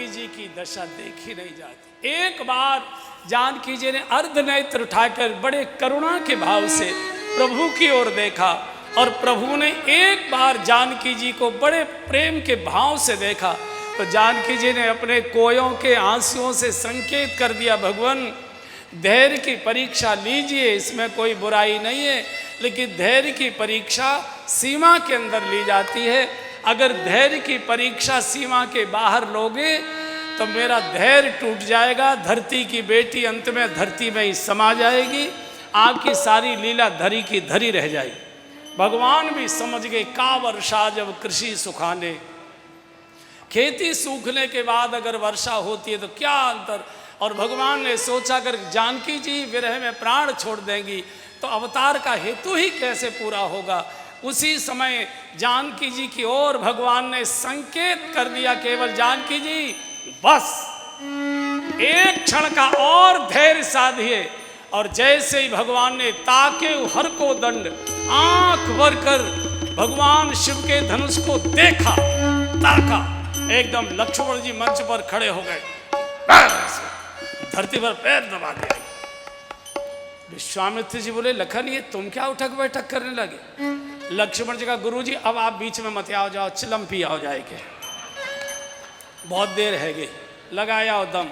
जानकी जी की दशा देखी नहीं जाती। एक बार जानकी जी ने अर्धनेत्र उठाकर बड़े करुणा के भाव से प्रभु की ओर देखा और प्रभु ने एक बार जानकी जी को बड़े प्रेम के भाव से देखा तो जानकी जी ने अपने कोयों के आंसुओं से संकेत कर दिया, भगवान धैर्य की परीक्षा लीजिए, इसमें कोई बुराई नहीं है, लेकिन धैर्य की परीक्षा सीमा के अंदर ली जाती है। अगर धैर्य की परीक्षा सीमा के बाहर लोगे तो मेरा धैर्य टूट जाएगा, धरती की बेटी अंत में धरती में ही समा जाएगी, आपकी सारी लीला धरी की धरी रह जाएगी। भगवान भी समझ गए, का वर्षा जब कृषि सुखाने, खेती सूखने के बाद अगर वर्षा होती है तो क्या अंतर। और भगवान ने सोचा अगर जानकी जी विरह में प्राण छोड़ देंगी तो अवतार का हेतु ही कैसे पूरा होगा। उसी समय जानकी जी की ओर भगवान ने संकेत कर दिया, केवल जानकी जी बस एक क्षण का और धैर्य साधिए। और जैसे ही भगवान ने ताके हर को दंड, आंख भर कर भगवान शिव के धनुष को देखा, ताका, एकदम लक्ष्मण जी मंच पर खड़े हो गए, धरती पर पैर दबा दिया। विश्वामित्र जी बोले, लखन ये तुम क्या उठक बैठक करने लगे। लक्ष्मण जी का, गुरु जी अब आप बीच में मत आओ, जाओ चिलम पी आओ जाएगे, बहुत देर है गई, लगाया दम।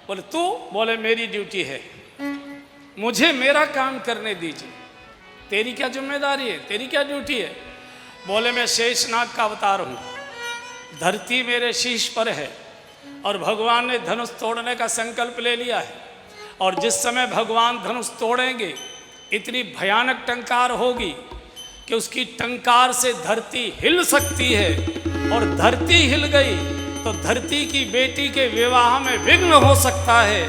बोले तू, बोले मेरी ड्यूटी है, मुझे मेरा काम करने दीजिए, तेरी क्या जिम्मेदारी है, तेरी क्या ड्यूटी है। बोले मैं शेषनाग का अवतार हूँ, धरती मेरे शीश पर है और भगवान ने धनुष तोड़ने का संकल्प ले लिया है। और जिस समय भगवान धनुष तोड़ेंगे इतनी भयानक टंकार होगी कि उसकी टंकार से धरती हिल सकती है, और धरती हिल गई तो धरती की बेटी के विवाह में विघ्न हो सकता है।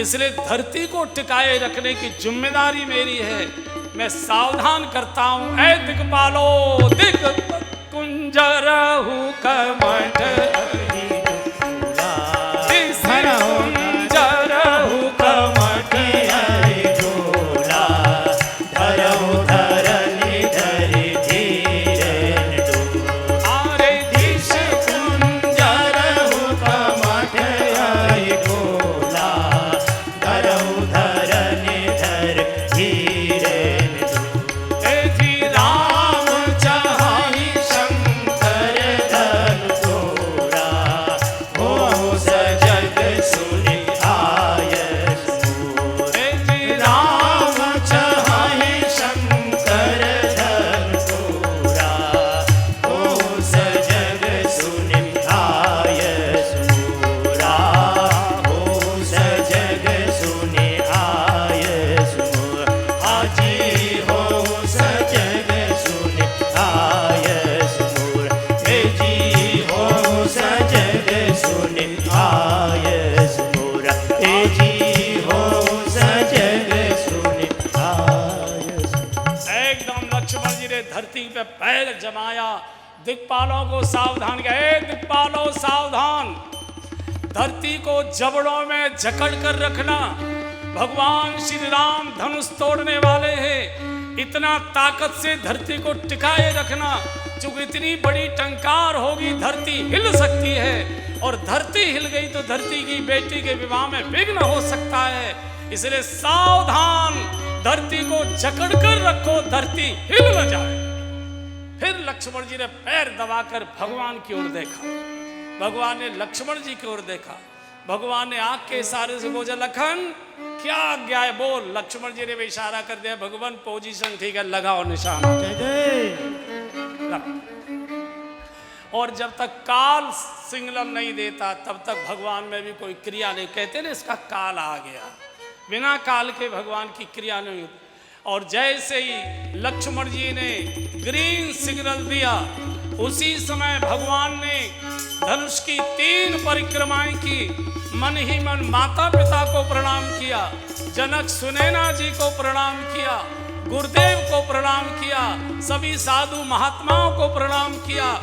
इसलिए धरती को टिकाए रखने की जिम्मेदारी मेरी है। मैं सावधान करता हूं, ऐ दिक्पालो दिक कुंजरहु कमठ पैर जमाया, दिक्पालों को सावधान किया, दिक्पालों सावधान, धरती को जबड़ों में जकड़ कर रखना। भगवान श्री राम धनुष तोड़ने वाले हैं, इतना ताकत से धरती को टिकाए रखना, क्योंकि इतनी बड़ी टंकार होगी धरती हिल सकती है, और धरती हिल गई तो धरती की बेटी के विवाह में विघ्न हो सकता है। इसलिए सावधान, धरती को जकड़ कर रखो, धरती हिल न जाए। फिर लक्ष्मण जी ने पैर दबाकर भगवान की ओर देखा, भगवान ने लक्ष्मण जी की ओर देखा, भगवान ने आंख के इशारे से बोला, लखन क्या आज्ञा है बोल। लक्ष्मण जी ने भी इशारा कर दिया, भगवान पोजीशन ठीक है, लगाओ निशान। और जब तक काल सिंगलम नहीं देता तब तक भगवान में भी कोई क्रिया नहीं। कहते ना इसका काल आ गया, बिना काल के भगवान की क्रिया नहीं होती। और जैसे ही लक्ष्मण जी ने ग्रीन सिग्नल दिया, उसी समय भगवान ने धनुष की 3 परिक्रमाएं की। मन ही मन माता पिता को प्रणाम किया, जनक सुनैना जी को प्रणाम किया, गुरुदेव को प्रणाम किया, सभी साधु महात्माओं को प्रणाम किया,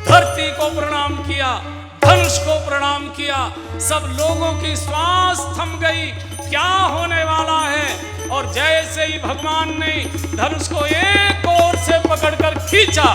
धरती को प्रणाम किया, धनुष को प्रणाम किया। सब लोगों की श्वास थम गई, क्या होने वाला है। और जैसे ही भगवान ने धनुष को एक ओर से पकड़कर खींचा,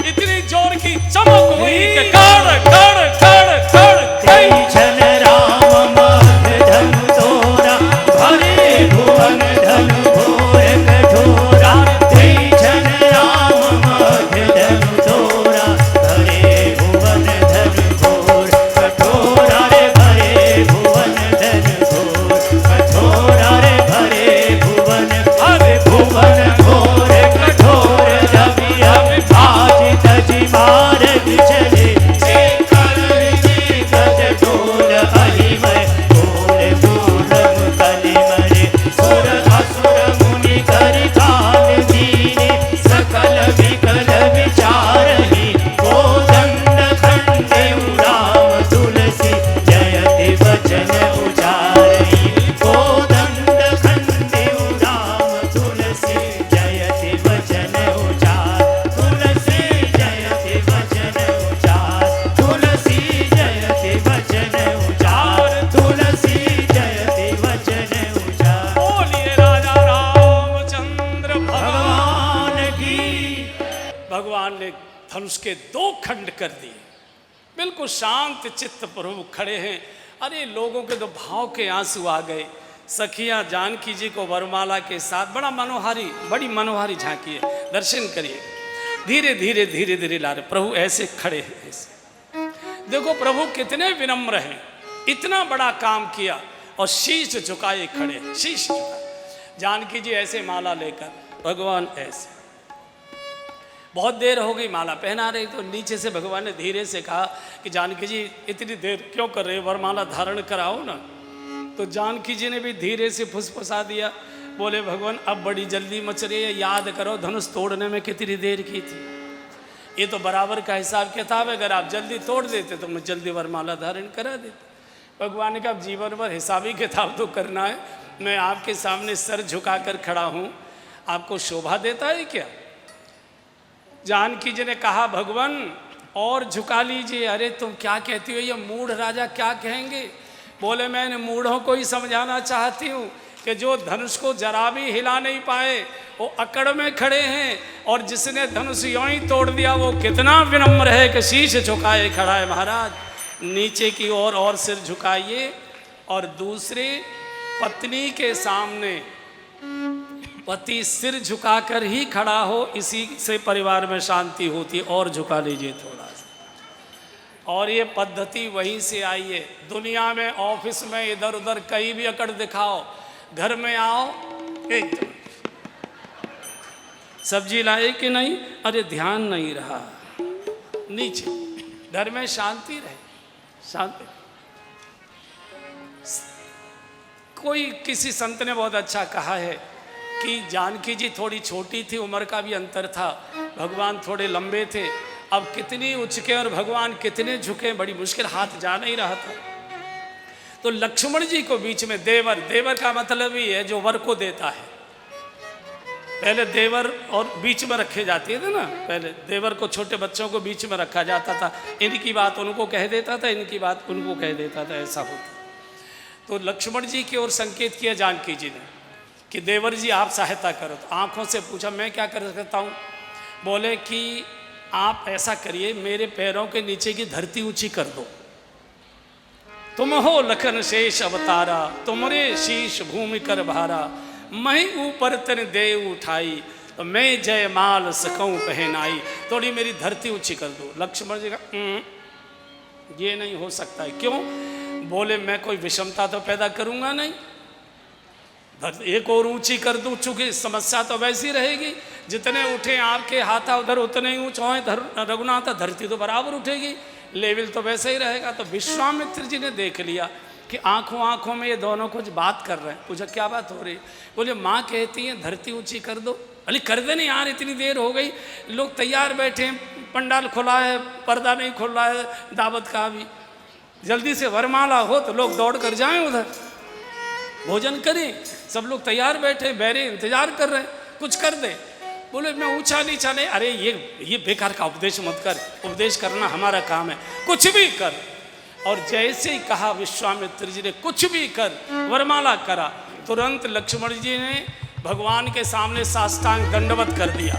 इतनी जोर की चमक हुई कि कड़ कड़ कड़ कड़ तेई छन राम मध्य धनु तोरा भरे भुवन धनु घोर कठोरा तेई छन राम मध्य धनु तोरा भरे भुवन धनु घोर कठोरा रे भरे भुवन धनु घोर कठोरा रे भरे भुवन घोर कठोर रवि अवि भाज तजि मार्ग चले धनुष के दो खंड कर दिए। बिल्कुल शांत चित्त प्रभु खड़े हैं। अरे लोगों के तो भाव के आंसू आ गए। सखियां जानकी जी को वरमाला के साथ बड़ी मनोहारी झांकी है। दर्शन करिए। धीरे धीरे धीरे धीरे ला रहे प्रभु ऐसे खड़े हैं। ऐसे देखो प्रभु कितने विनम्र हैं। इतना बड़ा काम किया और शीश झुकाए खड़े हैं। शीश झुकाए जानकी जी ऐसे माला लेकर, भगवान ऐसे। बहुत देर हो गई माला पहना रही तो नीचे से भगवान ने धीरे से कहा कि जानकी जी इतनी देर क्यों कर रहे हो, वरमाला धारण कराओ ना। तो जानकी जी ने भी धीरे से फुसफुसा दिया। बोले भगवान अब बड़ी जल्दी मच रही है, याद करो धनुष तोड़ने में कितनी देर की थी। ये तो बराबर का हिसाब किताब है, अगर आप जल्दी तोड़ देते तो मैं जल्दी वरमाला धारण करा देते। भगवान ने कहा जीवन भर हिसाबी किताब तो करना है, मैं आपके सामने सर झुकाकर खड़ा हूँ, आपको शोभा देता है क्या। जानकी जी ने कहा भगवान और झुका लीजिए। अरे तुम क्या कहती हो, ये मूढ़ राजा क्या कहेंगे। बोले मैंने मूढ़ों को ही समझाना चाहती हूँ कि जो धनुष को जरा भी हिला नहीं पाए वो अकड़ में खड़े हैं, और जिसने धनुष यूं ही तोड़ दिया वो कितना विनम्र है कि शीश झुकाए खड़ा है। महाराज नीचे की ओर और सिर झुकाइए, और दूसरे पत्नी के सामने पति सिर झुकाकर ही खड़ा हो, इसी से परिवार में शांति होती। और झुका लीजिए थोड़ा सा। और ये पद्धति वहीं से आई है। दुनिया में ऑफिस में इधर उधर कहीं भी अकड़ दिखाओ, घर में आओ एक सब्जी लाए कि नहीं, अरे ध्यान नहीं रहा, नीचे। घर में शांति रहे, शांति। कोई किसी संत ने बहुत अच्छा कहा है कि जानकी जी थोड़ी छोटी थी, उम्र का भी अंतर था, भगवान थोड़े लंबे थे। अब कितनी उचके और भगवान कितने झुके, बड़ी मुश्किल, हाथ जा नहीं रहा था। तो लक्ष्मण जी को बीच में देवर, देवर का मतलब ही है जो वर को देता है। पहले देवर और बीच में रखे जाते थे ना, पहले देवर को छोटे बच्चों को बीच में रखा जाता था। इनकी बात उनको कह देता था, इनकी बात उनको कह देता था, ऐसा होता। तो लक्ष्मण जी की ओर संकेत किया जानकी जी ने कि देवर जी आप सहायता करो। तो आंखों से पूछा मैं क्या कर सकता हूँ। बोले कि आप ऐसा करिए, मेरे पैरों के नीचे की धरती ऊंची कर दो। तुम हो लखन शेष अवतारा, तुमरे शीश भूमि कर भारा, मैं ऊपर तन दे उठाई, तो मैं जय माल सकऊं पहनाई। थोड़ी मेरी धरती ऊंची कर दो। लक्ष्मण जी का ये नहीं हो सकता है। क्यों। बोले मैं कोई विषमता तो पैदा करूंगा नहीं, एक और ऊंची कर दूं, चूंकि समस्या तो वैसी रहेगी। जितने उठे आपके हाथा उधर उतने ही ऊंचा है रघुनाथ, धरती तो बराबर उठेगी, लेवल तो वैसे ही रहेगा। तो विश्वामित्र जी ने देख लिया कि आंखों आंखों में ये दोनों कुछ बात कर रहे हैं। पूछा क्या बात हो रही। बोले माँ कहती है धरती ऊंची कर दो। अरे कर दे नहीं यार, इतनी देर हो गई, लोग तैयार बैठे हैं, पंडाल खुला है, पर्दा नहीं खुल रहा है दावत का भी, जल्दी से वरमाला हो तो लोग दौड़ कर जाएं उधर, भोजन करें। सब लोग तैयार बैठे, बैरे इंतजार कर रहे हैं, कुछ कर दे। बोले मैं ऊंचा नीचा नहीं। अरे ये बेकार का उपदेश मत कर, उपदेश करना हमारा काम है, कुछ भी कर। और जैसे ही कहा विश्वामित्र जी ने कुछ भी कर, वरमाला करा। तुरंत लक्ष्मण जी ने भगवान के सामने साष्टांग दंडवत कर दिया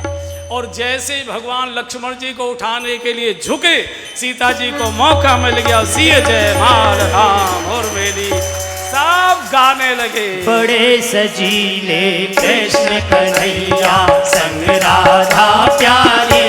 और जैसे ही भगवान लक्ष्मण जी को उठाने के लिए झुके, सीता जी को मौका मिल गया, सिय जय माल राम और मेरी सब गाने लगे। बड़े सजीले कृष्ण कन्हैया संग राधा प्यारी